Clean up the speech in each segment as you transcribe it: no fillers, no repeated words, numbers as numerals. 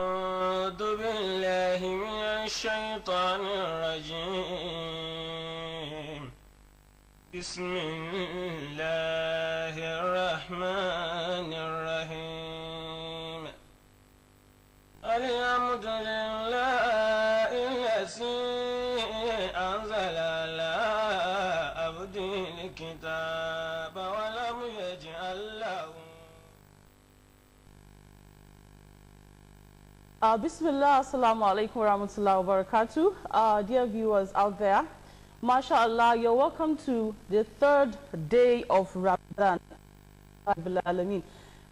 أعوذ بالله من الشيطان الرجيم بسم الله الرحمن الرحيم الحمد لله الذي أنزل على عبده الكتاب ولم يجعل له Bismillah, assalamu alaikum wa rahmatullahi wa barakatuh. Dear viewers out there, mashallah, you're welcome to the third day of Ramadan.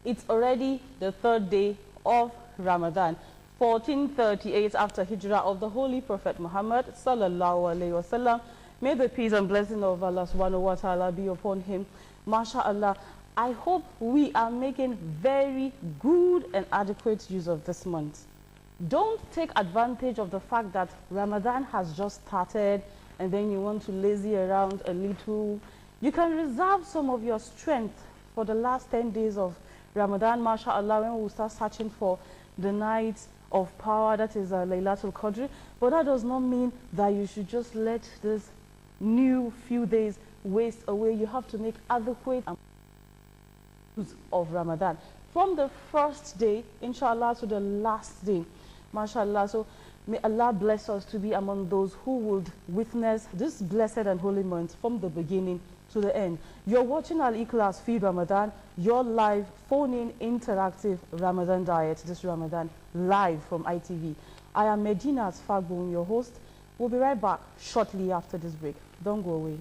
It's already the third day of Ramadan, 1438 after Hijrah of the Holy Prophet Muhammad sallallahu alaihi wasallam. May the peace and blessing of Allah subhanahu wa ta'ala be upon him. Mashallah, I hope we are making very good and adequate use of this month. Don't take advantage of the fact that Ramadan has just started and then you want to lazy around a little. You can reserve some of your strength for the last 10 days of Ramadan, mashallah, when we start searching for the night of power, that is Laylatul Qadr. But that does not mean that you should just let this new few days waste away. You have to make adequate use of Ramadan from the first day, inshallah, to the last day. Mashallah, so may Allah bless us to be among those who would witness this blessed and holy month from the beginning to the end. You're watching al-ikhlas feed Ramadan, your live phone-in interactive Ramadan diet this Ramadan, live from ITV. I am Medina Fagbun, your host. We'll be right back shortly after this break. Don't go away.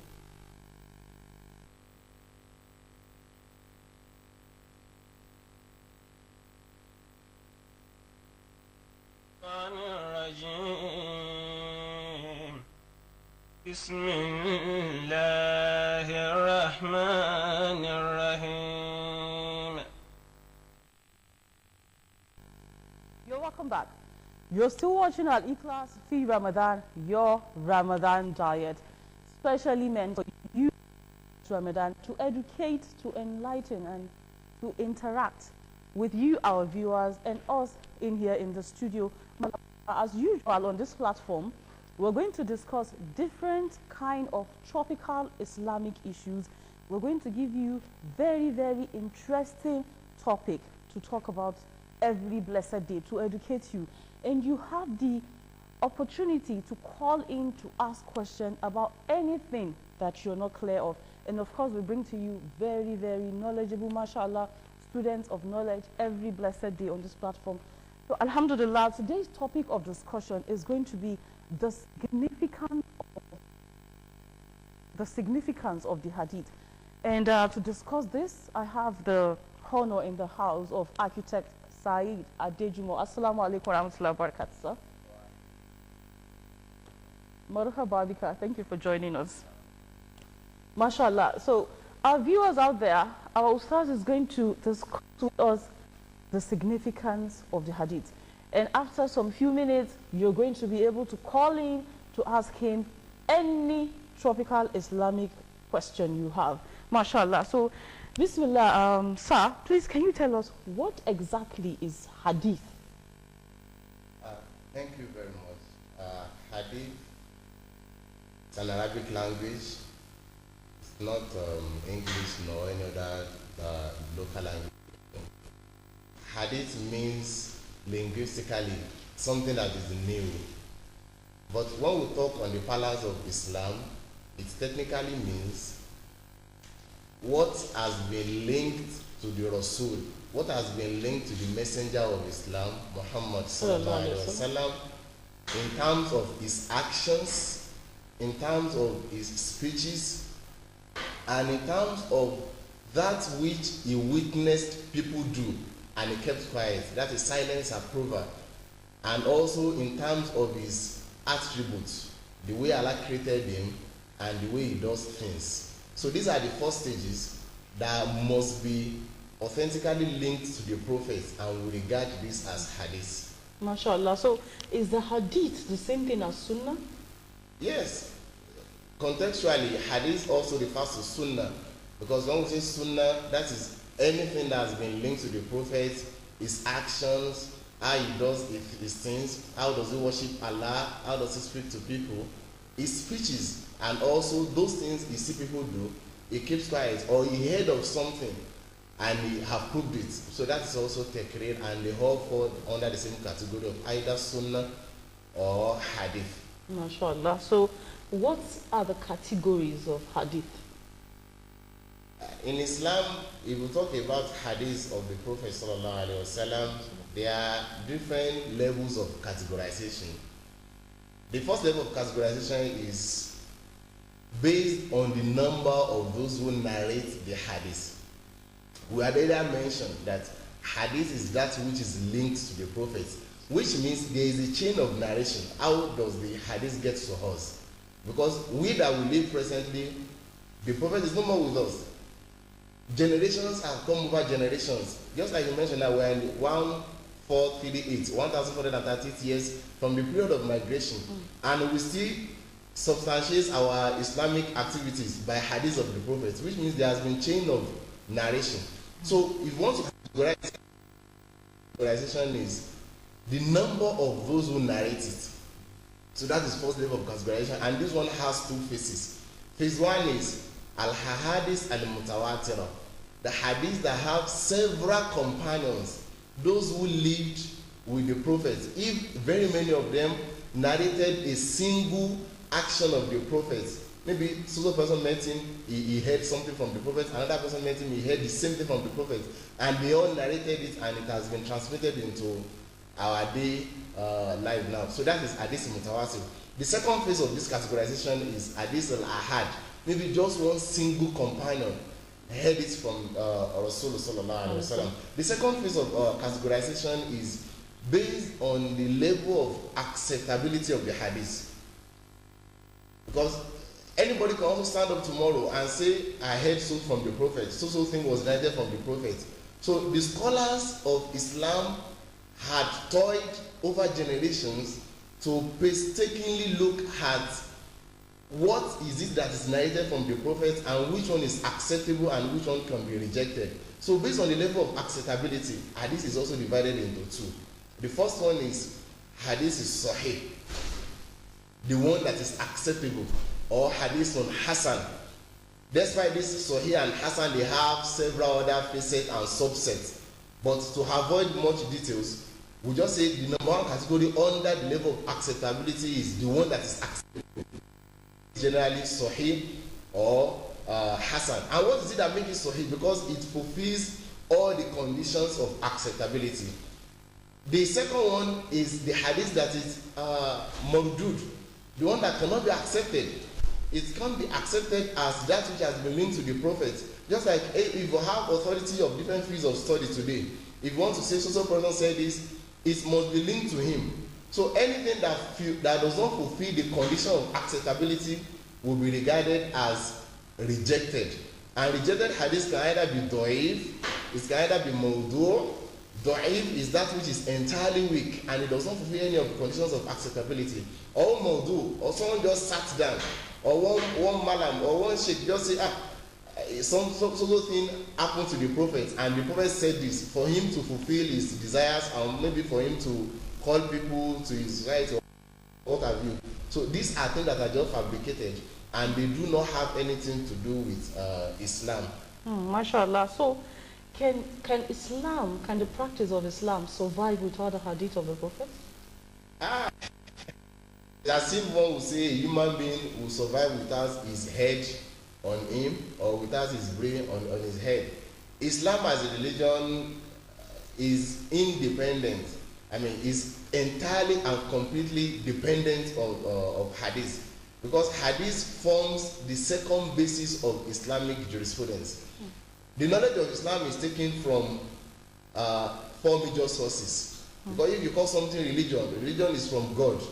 بسم الله الرحمن الرحيم. You're welcome back. You're still watching al-ikhlas fi Ramadan, your Ramadan diet, specially meant for you, Ramadan, to educate, to enlighten, and to interact with you, our viewers, and us in here in the studio. As usual on this platform, we're going to discuss different kind of tropical Islamic issues. We're going to give you very, very interesting topic to talk about every blessed day, to educate you. And you have the opportunity to call in to ask questions about anything that you're not clear of. And of course, we bring to you very, very knowledgeable, mashallah, students of knowledge every blessed day on this platform. So alhamdulillah, today's topic of discussion is going to be the significance of the Hadith. And to discuss this, I have the honor in the house of architect Saeed Adejumo. Assalamu alaikum wa rahmatullahi wa barakatuh, sir. Marhaba bika, thank you for joining us. Mashallah. So our viewers out there, our Ustaz is going to discuss with us the significance of the Hadith. And after some few minutes, you're going to be able to call in to ask him any tropical Islamic question you have. MashaAllah. So, Bismillah, sir, please can you tell us what exactly is Hadith? Thank you very much. Hadith is an Arabic language. It's not English nor any other local language. Hadith means linguistically something that is new. But when we talk on the pillars of Islam, it technically means what has been linked to the Rasul, what has been linked to the messenger of Islam, Muhammad sallallahu alaihi wasallam, in terms of his actions, in terms of his speeches, and in terms of that which he witnessed people do and he kept quiet. That is silence approval. And also in terms of his attributes, the way Allah created him and the way he does things. So these are the four stages that must be authentically linked to the Prophet, and we regard this as Hadith. MashaAllah. So is the Hadith the same thing as Sunnah? Yes. Contextually, Hadith also refers to Sunnah, because when we say Sunnah, that is anything that has been linked to the Prophet, his actions, how he does his things, how does he worship Allah, how does he speak to people, his speeches, and also those things he see people do, he keeps quiet, or he heard of something and he have proved it. So that is also taqrir, and they all fall under the same category of either sunnah or hadith. MashaAllah. So what are the categories of hadith? In Islam, if we talk about hadith of the Prophet sallallahu alaihi wasallam, there are different levels of categorization. The first level of categorization is based on the number of those who narrate the hadith. We had earlier mentioned that hadith is that which is linked to the Prophet, which means there is a chain of narration. How does the hadith get to us? Because we that we live presently, the Prophet is no more with us. Generations have come over generations. Just like you mentioned that we're in 1438 years from the period of migration. And we still substantiate our Islamic activities by hadith of the Prophet, which means there has been chain of narration. So if you want to categorize, categorization is the number of those who narrate it. So that is first level of categorization, and this one has two phases. Phase one is al-hadith al-mutawatira, the hadiths that have several companions, those who lived with the Prophet. If very many of them narrated a single action of the Prophet, maybe so person met him, he heard something from the Prophet, another person met him, he heard the same thing from the Prophet, and they all narrated it, and it has been transmitted into our day life now. So that is hadith mutawatir. The second phase of this categorization is hadith al-ahad. Maybe just one single companion heard it from Rasulullah sallallahu alaihi wasallam. The second phase of categorization is based on the level of acceptability of the hadith. Because anybody can also stand up tomorrow and say, I heard so from the Prophet, so thing was narrated from the Prophet. So the scholars of Islam had toiled over generations to painstakingly look at what is it that is narrated from the Prophet and which one is acceptable and which one can be rejected. So based on the level of acceptability, hadith is also divided into two. The first one is hadith is sahih, the one that is acceptable, or hadith on hasan. Despite this sahih and hasan, they have several other facets and subsets. But to avoid much details, we just say the number one category under the level of acceptability is the one that is acceptable, generally sahih or hasan. And what is it that makes it sahih? Because it fulfills all the conditions of acceptability. The second one is the hadith that is mardud, the one that cannot be accepted. It can't be accepted as that which has been linked to the Prophet. Just like if you have authority of different fields of study today, if you want to say so person said this, it must be linked to him. So anything that does not fulfill the condition of acceptability will be regarded as rejected. And rejected hadith can either be da'if, it can either be mawdu'. Da'if is that which is entirely weak and it does not fulfill any of the conditions of acceptability. Or mawdu', or someone just sat down, or one malam, or one sheikh just say, some thing happened to the Prophet, and the Prophet said this for him to fulfill his desires, and maybe for him to call people to his right, or what have you. So these are things that are just fabricated, and they do not have anything to do with Islam. MashaAllah. So can the practice of Islam survive without the hadith of the Prophet? As if one would say a human being will survive without his head on him or without his brain on his head. Islam as a religion is independent. I mean, is entirely and completely dependent of hadith, because hadith forms the second basis of Islamic jurisprudence. The knowledge of Islam is taken from four major sources. Because if you call something religion is from God.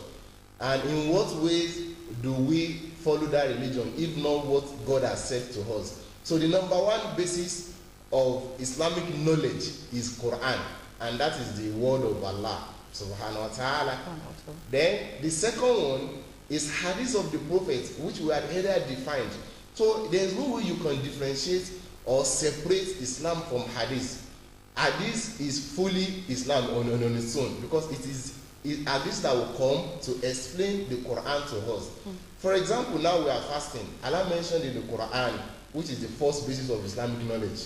And in what ways do we follow that religion, if not what God has said to us? So the number one basis of Islamic knowledge is Quran, and that is the word of Allah subhanahu wa ta'ala. Then the second one is hadith of the Prophet, which we had earlier defined. So there is no way you can differentiate or separate Islam from hadith. Hadith is fully Islam on its own, because it is hadith that will come to explain the Quran to us. For example, now we are fasting. Allah mentioned in the Quran, which is the first basis of Islamic knowledge,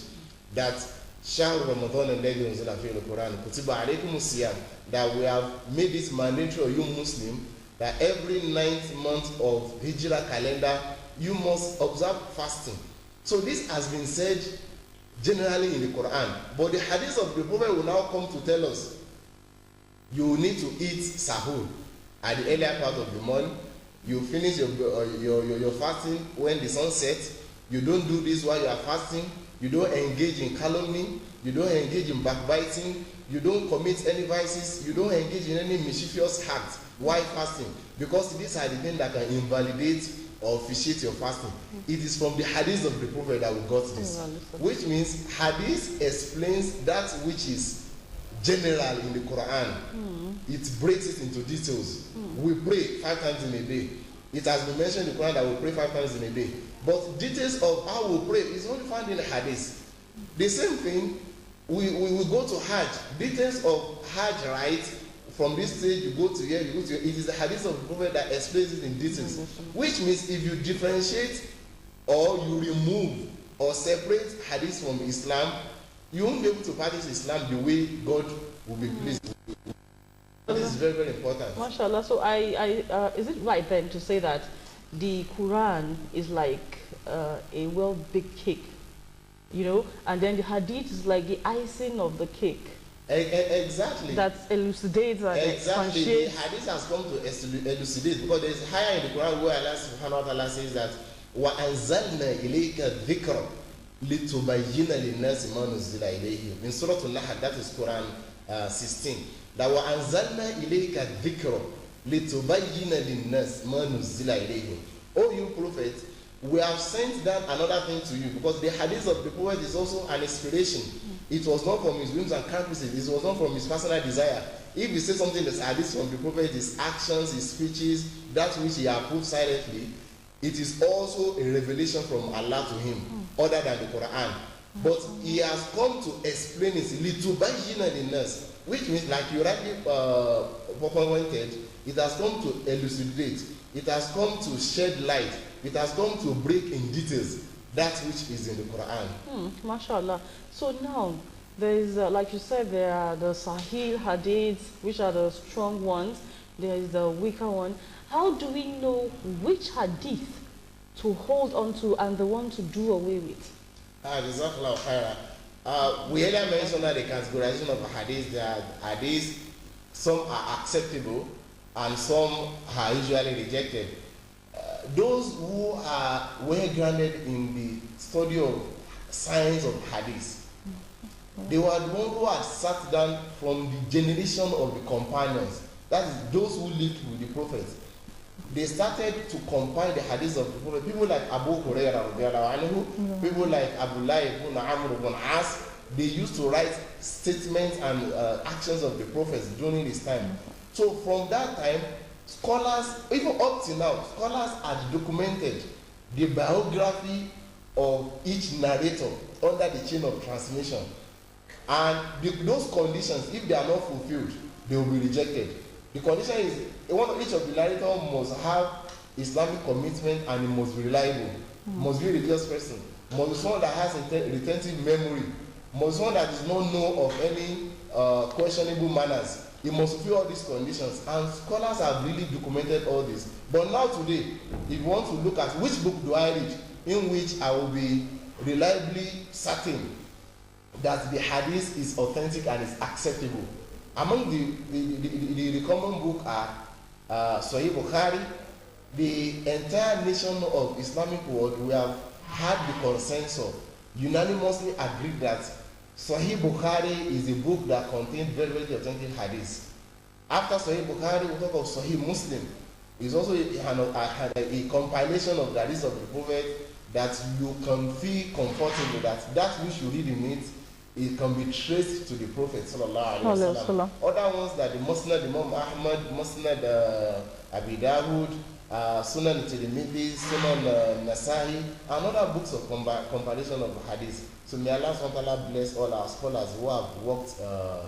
that Shahr Ramadan alladhi unzila fihi al-Quran kutiba alaykumus siyam, that we have made it mandatory on you Muslim that every 9th month of Hijrah calendar you must observe fasting. So this has been said generally in the Quran, but the hadith of the Prophet will now come to tell us you need to eat sahur at the earlier part of the month. You finish your fasting when the sun sets. You don't do this while you are fasting. You don't engage in calumny. You don't engage in backbiting. You don't commit any vices. You don't engage in any mischievous acts while fasting, because these are the things that can invalidate or officiate your fasting. It is from the hadith of the Prophet that we got this, which means hadith explains that which is general in the Quran. It breaks it into details. We pray 5 times in a day. It has been mentioned in the Quran that we pray 5 times in a day, but details of how we pray is only found in the hadith. The same thing, we go to Hajj. Details of Hajj, right? From this stage you go to here, you go to here. It is the hadith of the Prophet that explains it in details, which means if you differentiate or you remove or separate hadith from Islam, you won't be able to practice Islam the way God will be pleased with you. This is very, very important. MashaAllah. So is it right then to say that the Quran is like a well baked cake, you know, and then the hadith is like the icing of the cake? Exactly. That elucidates and exactly. The expands. hadith has come to elucidate, because there is higher in the Quran where Allah subhanahu wa ta'ala says that وَأَنزَلْنَا إِلَيْكَ الذِّكْرَ لِتُبَيِّنَ لِلنَّاسِ مَا نُزِّلَ إِلَيْهِمْ. In Surah Al-Nahl, that is Quran 16. That وَأَنزَلْنَا إِلَيْكَ الذِّكْرَ لِتُبَيِّنَ لِلنَّاسِ مَا نُزِّلَ إِلَيْهِمْ. Oh, you prophet, we have sent down another thing to you, because the hadith of the Prophet is also an inspiration. It was not from his whims and caprices. It was not from his personal desire. If you say something that's hadith from the Prophet, his actions, his speeches, that which he approved silently, it is also a revelation from Allah to him, other than the Quran. But he has come to explain it, litubayyina linnas, which means, like you rightly pointed, it has come to elucidate, it has come to shed light, it has come to break in details that which is in the Quran. MashaAllah. So now, there is, like you said, there are the Sahih Hadiths, which are the strong ones. There is the weaker one. How do we know which Hadith to hold on to and the one to do away with? Jazakallah khairan. We earlier mentioned that the categorization of Hadith, there are Hadiths, some are acceptable and some are usually rejected. Those who are well grounded in the study of science of Hadith, they were the ones who had sat down from the generation of the companions, that is, those who lived with the Prophet. They started to compile the Hadiths of the Prophet. People like Abu Hurairah, people like Abdullah ibn Amr ibn As, they used to write statements and actions of the Prophets during this time. So from that time, scholars, even up to now, scholars had documented the biography of each narrator under the chain of transmission. And those conditions, if they are not fulfilled, they will be rejected. The condition is each of the narrator must have Islamic commitment, and he must be reliable, must be a religious person, must be someone that has retentive memory, must be someone that does not know of any questionable manners. He must fulfill all these conditions, and scholars have really documented all this. But now today, if you want to look at which book do I read in which I will be reliably certain that the hadith is authentic and is acceptable, among the common book are Sahih Bukhari. The entire nation of Islamic world, we have had the consensus, unanimously agreed that Sahih Bukhari is a book that contains very, very authentic hadith. After Sahih Bukhari, we talk of Sahih Muslim. It's also a compilation of the hadith of the Prophet that you can feel comfortable that which you read in it can be traced to the Prophet sallallahu alaihi wasallam. Other ones that the Musnad Imam Ahmad, Musnad Abi Dawud, Sunan Tirmidhi, Sunan Nasa'i, and other books of compilation of hadith. So may Allah SWT bless all our scholars who have worked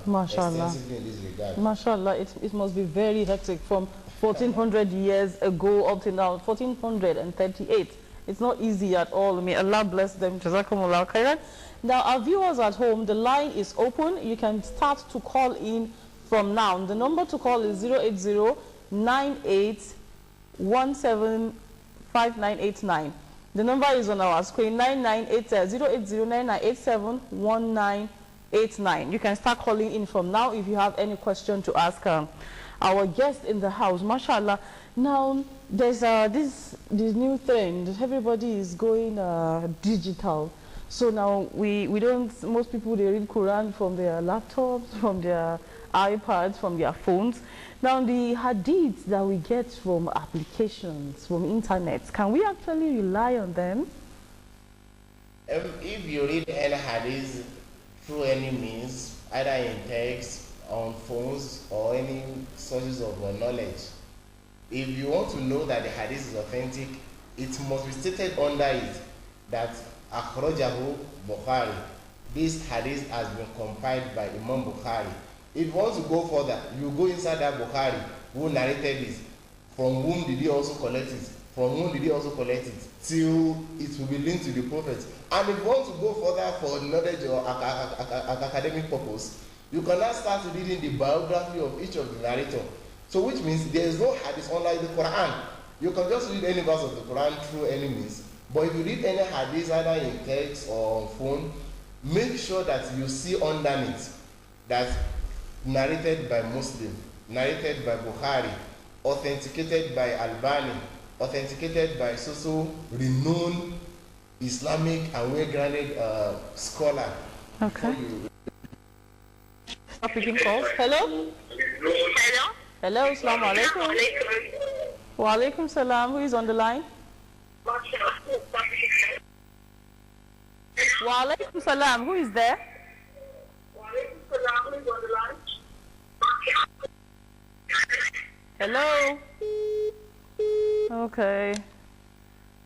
extensively in this regard. MashaAllah, it must be very hectic from 1400 years ago up to now, 1438. It's not easy at all. May Allah bless them. Jazakumullah khairan. Now, our viewers at home, the line is open. You can start to call in from now. The number to call is 080-9817-5989. The number is on our screen, 080-9987-1989. You can start calling in from now if you have any question to ask our guest in the house. MashaAllah. Now, there's this new trend. Everybody is going digital. So now most people, they read Quran from their laptops, from their iPads, from their phones. Now, the hadiths that we get from applications, from internet, can we actually rely on them? If you read any hadith through any means, either in text, on phones, or any sources of knowledge, if you want to know that the hadith is authentic, it must be stated under it that akhrajahu Bukhari. This hadith has been compiled by Imam Bukhari. If you want to go further, you go inside that Bukhari, who narrated this, from whom did he also collect it, from whom did he also collect it, till it will be linked to the Prophet. And if you want to go further for knowledge or academic purpose, you can now start reading the biography of each of the narrator. So which means there is no hadith unlike the Quran. You can just read any verse of the Quran through any means. But if you read any hadith either in text or on phone, make sure that you see underneath that narrated by Muslim, narrated by Bukhari, authenticated by Albani, authenticated by so renowned Islamic and well-grounded scholar. Okay. Stop picking calls. Hello? Hello? Hello, assalamu alaikum. Wa alaikum salam. Who is on the line? Wa alaikum salam. Who is there? Hello? Okay.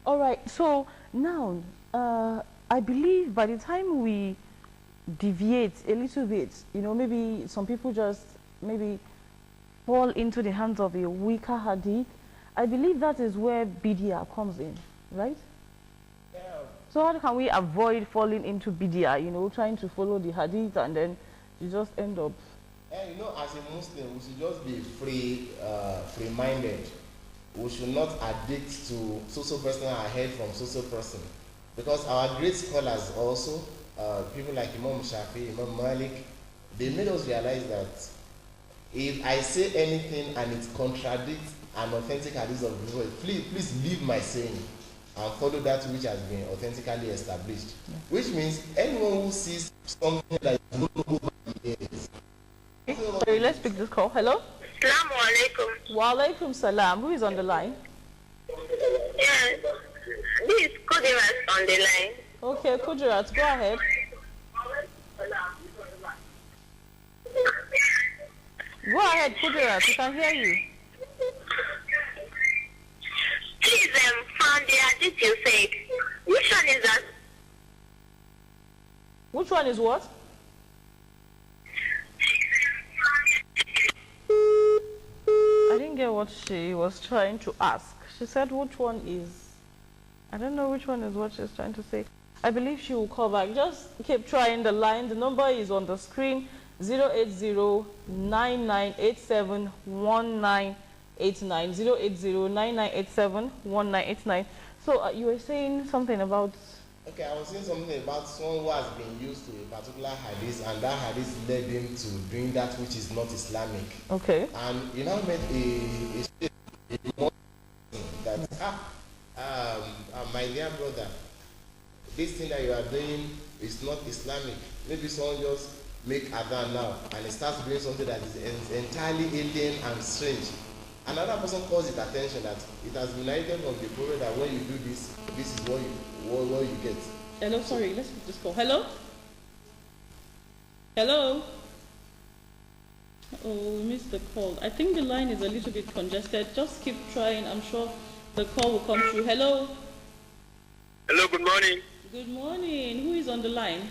All right. So now, I believe by the time we deviate a little bit, you know, maybe some people just maybe fall into the hands of a weaker hadith. I believe that is where bid'ah comes in, right? Yeah. So how can we avoid falling into bid'ah, you know, trying to follow the hadith and then you just end up... Yeah, you know, as a Muslim, we should just be free-minded. We should not addict to so person I heard from so person. Because our great scholars also, people like Imam Shafi, Imam Malik, they made us realize that if I say anything and it contradicts an authentic hadith of the Prophet, please leave my saying and follow that which has been authentically established. Yeah. Which means anyone who sees something that is not over the years. Sorry, let's pick this call. Hello? Assalamu alaikum. Wa alaikum salam. Who is on the line? Yes. This is Kudirat on the line. Okay, Kudirat, go ahead. Go ahead, Kudirat. We can hear you. Please, from the hadith you said, which one is that? Which one is what? I didn't get what she was trying to ask. She said which one is... I don't know which one is what she's trying to say. I believe she will call back. Just keep trying the line. The number is on the screen, 080-9987-1989. 080-9987-1989. So you were saying something about... Okay, I was saying something about someone who has been used to a particular hadith and that hadith led him to doing that which is not Islamic. Okay. And you now met a that, my dear brother, this thing that you are doing is not Islamic. Maybe someone just make adhan now and he starts doing something that is entirely alien and strange. Another person calls it attention that it has been narrated from the Prophet that when you do this, this is what you get. Hello, sorry, let's put this call. Hello? Hello? Oh, we missed the call. I think the line is a little bit congested. Just keep trying. I'm sure the call will come through. Hello? Hello, good morning. Good morning. Who is on the line?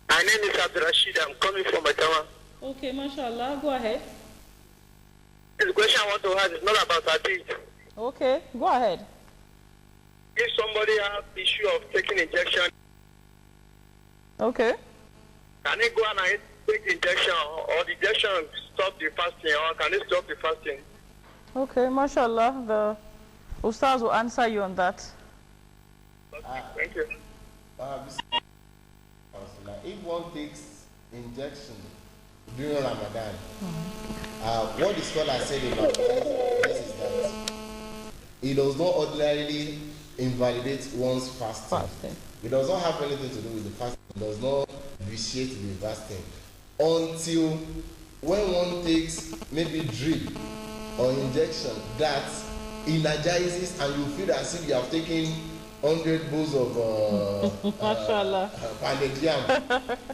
My name is Abdul Rashid. I'm coming from Atawa. Okay, mashallah. Go ahead. The question I want to ask is not about Hadith. Okay, go ahead. If somebody has issue of taking injection, Okay. can he go and take the injection, or the injection stop the fasting, or can it stop the fasting? Okay, mashallah. The Ustaz will answer you on that. Thank you. If one takes injection during Ramadan, what the scholar said about this is that it does not ordinarily invalidate one's fasting. It does not have anything to do with the fasting. It does not vitiate the fasting until when one takes maybe drip or injection that energizes and you feel as if you have taken 100 bowls of pounded yam.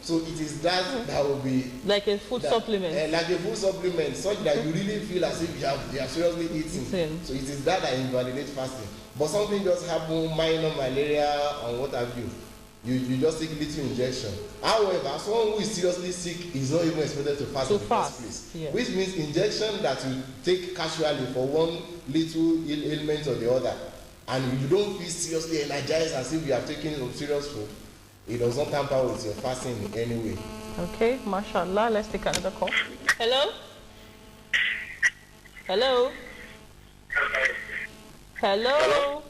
So it is that will be like a food supplement. Like a food supplement, such that you really feel as if you are seriously eating. So it is that invalidates fasting. But something just happened, minor malaria and what have you. You just take little injection. However, someone who is seriously sick is not even expected to fast in the first place. Yeah. Which means injection that you take casually for one little ailment or the other, and you don't feel seriously energized as if you are taking some serious food, it does not tamper with your fasting in any way. Okay, mashallah. Let's take another call. Hello? Hello? Hello?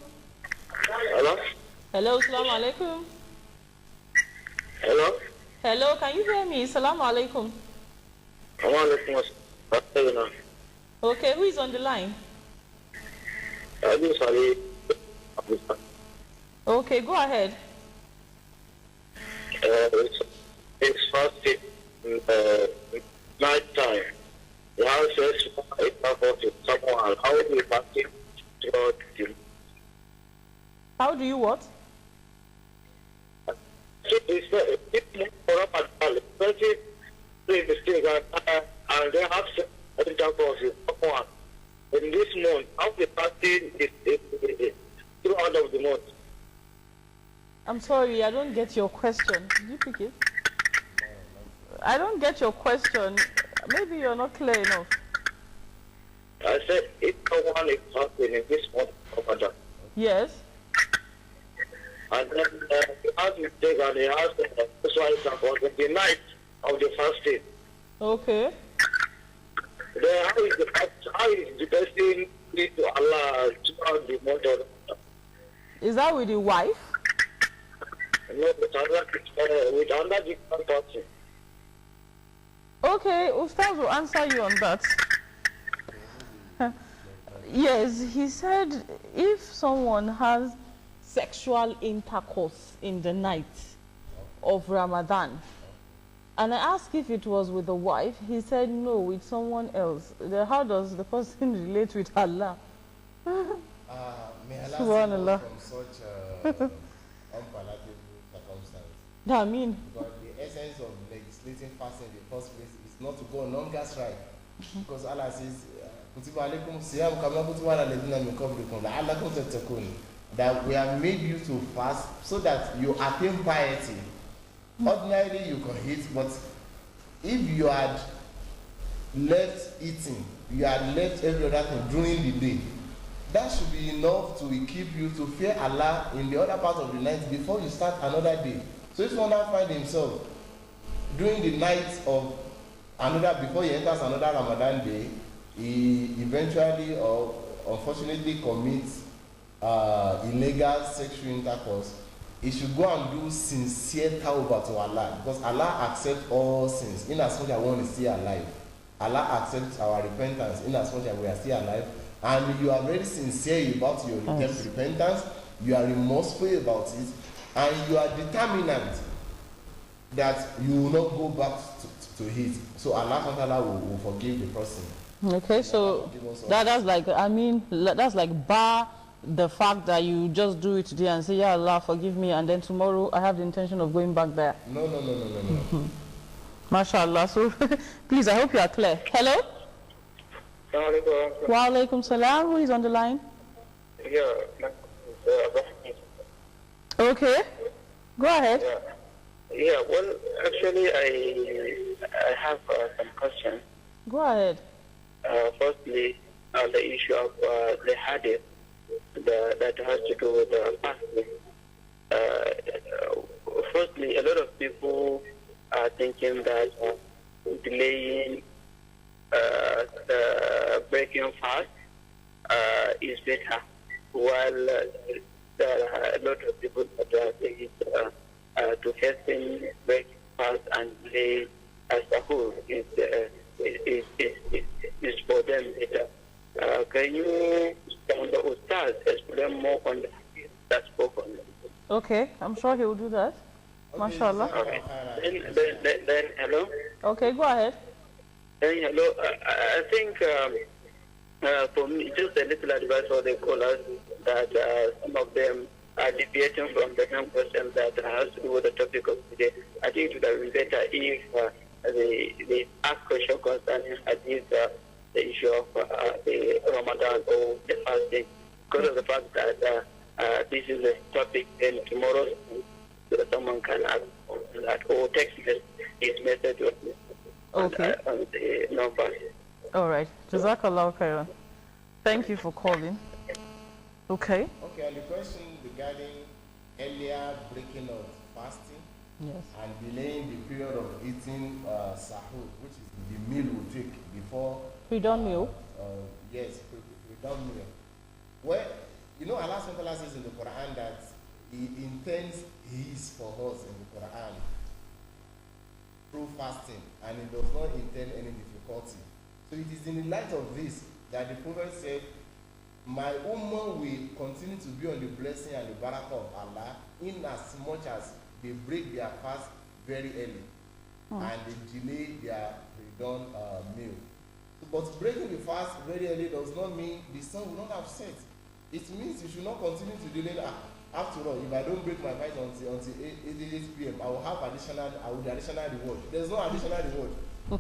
Hello? Hello, assalamu alaikum. Hello? Hello, can you hear me? Assalamu alaikum. Okay, who is on the line? Okay, go ahead. It's fasting night time. The house says someone. How do you fasting? How do you what? And they have someone. In this month, how the fasting is throughout of the month. I'm sorry, I don't get your question. Did you pick it? I don't get your question. Maybe you're not clear enough. I said, if someone is fasting in this month of Ramadan. Yes. And then he has mistake and he has the night of the fasting. Okay. Then how is the person need to Allah throughout the month of Ramadan? Is that with the wife? No, with another different person. Okay, Ustaz will answer you on that. Yes, he said if someone has sexual intercourse in the night of Ramadan, and I asked if it was with the wife, he said no, with someone else. How does the person relate with Allah? May Allah Subhanallah. from such unpalatable circumstance. I mean, Because the essence of legislating fasting in the first place is not to go on longer strike. Because Allah says, that we have made you to fast so that you attain piety. Ordinarily you can eat, but if you had left eating, you had left every other thing during the day, that should be enough to keep you to fear Allah in the other part of the night before you start another day. So if one now find himself during the night of another, before he enters another Ramadan day, he eventually or unfortunately commits illegal sexual intercourse, he should go and do sincere tawbah to Allah, because Allah accepts all sins in as much as one is still alive. Allah accepts our repentance in as much as we are still alive, and you are very sincere about your repentance, you are remorseful about it, and you are determined that you will not go back to it. So Allah will forgive the person. okay, so that's like, I mean, that's like bar the fact that you just do it today and say, yeah, Allah, forgive me, and then tomorrow I have the intention of going back there. No. MashaAllah. So, please, I hope you are clear. Hello? Wa alaikum salam. Who is on the line? Yeah. Okay. Go ahead. Yeah. Well, actually, I have some questions. Go ahead. Firstly, on the issue of the hadith that has to do with fasting. Firstly, a lot of people are thinking that delaying the breaking fast is better, while there are a lot of people that are saying to hasten breaking fast and delay as a whole is for them better. Can you, on the Ustaz, explain more on that spoken? Okay, I'm sure he will do that. Okay, Mashallah. Okay. Then hello? Okay, go ahead. Then hello. I think for me, just a little advice for the callers that some of them are deviating from the same question that has to do with the topic of today. I think it would have been better if they ask question concerning the issue of the Ramadan or the fasting, because of the fact that this is a topic and tomorrow someone can ask that or text his message on the number. All right. Jazakallah khairan. Thank you for calling. Okay. Okay, and the question regarding earlier breaking of fasting Yes. and delaying the period of eating sahur, which is the meal we take before. Pre-dawn meal. Yes, pre-dawn meal. Well, you know, Allah SWT says in the Quran that He intends His for us in the Quran through fasting, and He does not intend any difficulty. So it is in the light of this that the Prophet said, my ummah will continue to be on the blessing and the barakah of Allah in as much as they break their fast very early and they delay their pre-dawn meal. But breaking the fast very early does not mean the sun will not have set. It means you should not continue to delay that. After all, if I don't break my fast until 8 p.m., I will have additional reward. There's no additional reward.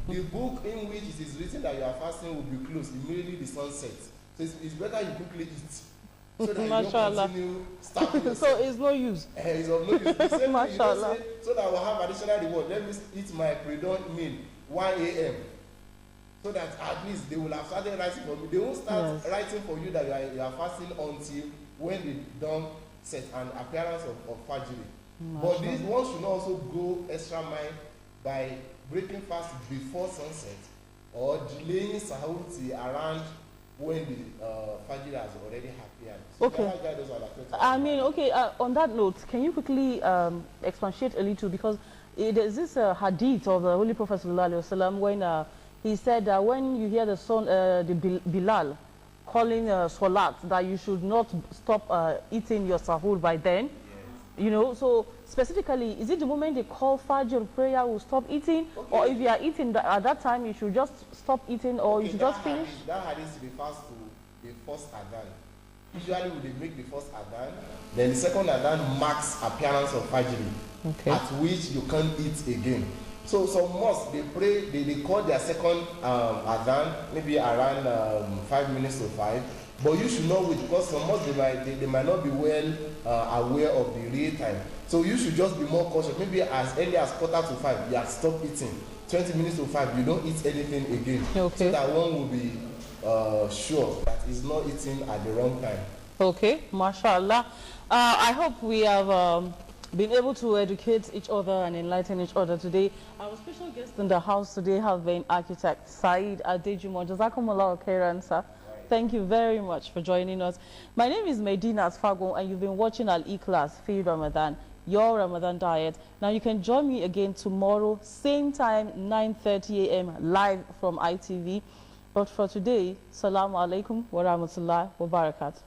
The book in which it is written that your fasting will be closed immediately the sun sets. So it's better you quickly eat. So that you don't continue starving. So it's no use. It's of no use. The same thing, you don't Mashallah. say, so that I will have additional reward. Let me eat my pre-dawn meal 1 a.m. So that at least they will have started writing for me. They won't start writing for you that you are fasting until when the dawn set and appearance of Fajr. But this one should not also go extra mile by breaking fast before sunset or delaying sahur till around when the Fajr has already appeared. So okay. I mean, okay, on that note, can you quickly expatiate a little, because there's this hadith of the Holy Prophet ﷺ when he said that when you hear the son, the Bilal calling Salat, that you should not stop eating your sahur by then. Yes. You know, so specifically, is it the moment they call Fajr prayer will stop eating? Okay. Or if you are eating at that time, you should just stop eating, or you should just finish? That hadith refers to the first adhan. Usually when they make the first adhan, then the second adhan marks appearance of Fajr, at which you can't eat again. So some mosques, they pray, they call their second adhan maybe around 5 minutes to 5. But you should know which, because some mosques they might not be well aware of the real time. So you should just be more cautious. Maybe as early as 4:45, you have stopped eating. 20 minutes to 5, you don't eat anything again. Okay. So that one will be sure that he's not eating at the wrong time. Okay, mashallah. I hope we have been able to educate each other and enlighten each other today. Our special guest in the house today have been architect Saeed Adejumo. Jazakumullah khairan, sir. Thank you very much for joining us. My name is Medina Asfago, and you've been watching Al-Ikhlas fi Ramadan, your Ramadan diet. Now you can join me again tomorrow, same time, 9:30 a.m. live from ITV. But for today, Assalamu alaikum wa rahmatullahi wa barakatuh.